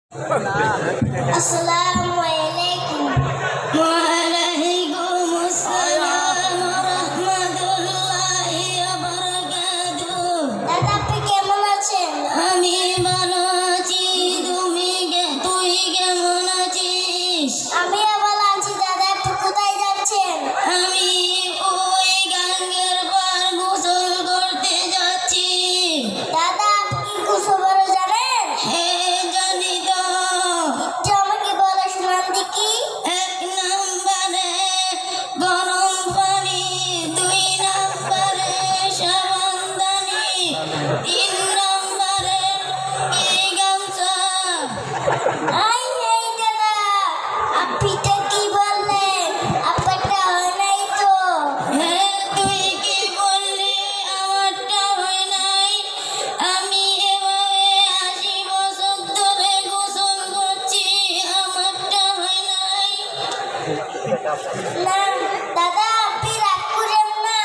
Assalamualaikum. Waalaikumsalam warahmatullahi wabarakatuh. দাদা আপনি কেমন আছেন? আমি ভালো আছি। তুই কেমন আছিস? আমিও ভালো আছি। দাদা আপনি কোথায় যাচ্ছেন? আমি ওই গঙ্গার পার গোসল করতে যাচ্ছি। দাদা আপনি কি গোসল করে জানেন? হ্যাঁ জানি তো। একটু আমাকে বলে শোনান দেখি। 1 নম্বরে গরম পানি, 2 নম্বরে সাবানদানি, 3 নম্বরে গামছা। এই দাদা আপনি তো কি বললেন? আপনারটা হয় নাই তো। হ্যাঁ তুই কি বললি? আমারটা হয় নাই। আমি এভাবে 80 বছর ধরে গোসল করছি, আমারটা হয় নাই। না দাদা আপনি রাগ করেন না,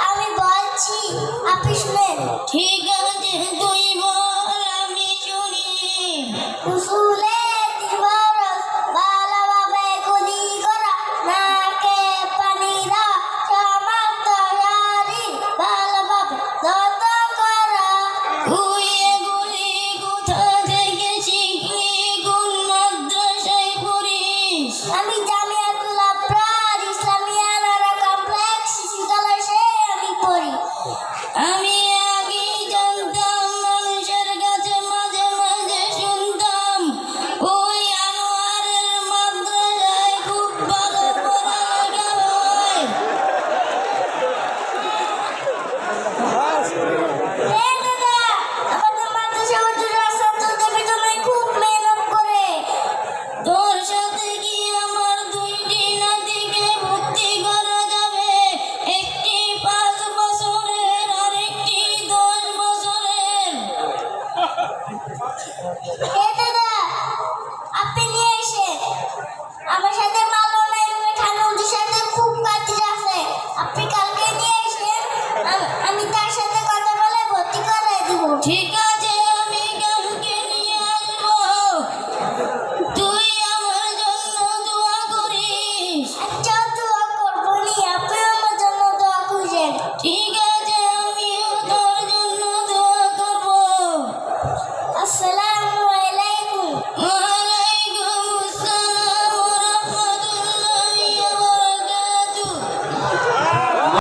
আমি বলছি আপনি শুনেন। ঠিক আছে তুই বল, আমি শুনি। গোসলের দিবস ভালোভাবে কুলি করা, নাকে পানি দাও, সমস্ত শরীর ভালোভাবে যত্ন করা। তুই এগুলি কোথা থেকে শিখলি? কোন মাদ্রাসায় পড়িস? আমি জামিয়াতুল আবরার ইসলামিয়া নারা কমপ্লেক্স শিশু কলেজে আমি পড়ি। আমি আগে জানতাম, মানুষের কাছে মাঝে মাঝে শুনতাম ওই আনোয়ারের মাদ্রাসায় খুব ভালো পড়ালেখা হয়। হ্যাঁ দাদা, আমাদের মাদ্রাসা হুজুররা ছাত্রদের পিছনে খুব মেহনত করে। তোর সাথে কি আমার 2টি নাতিকে ভর্তি করা যাবে? একটি 5 বছরের আর একটি 10 বছরের। দাদা আপনি নিয়ে এসেন। আমার সাথে মাওলানা ইমাম খানুর সাথে খুব কাজ আছে, আপনি কালকে নিয়ে এসেন। আমি তার সাথে কথা বলে ভর্তি করে দিব। ঠিক আছে।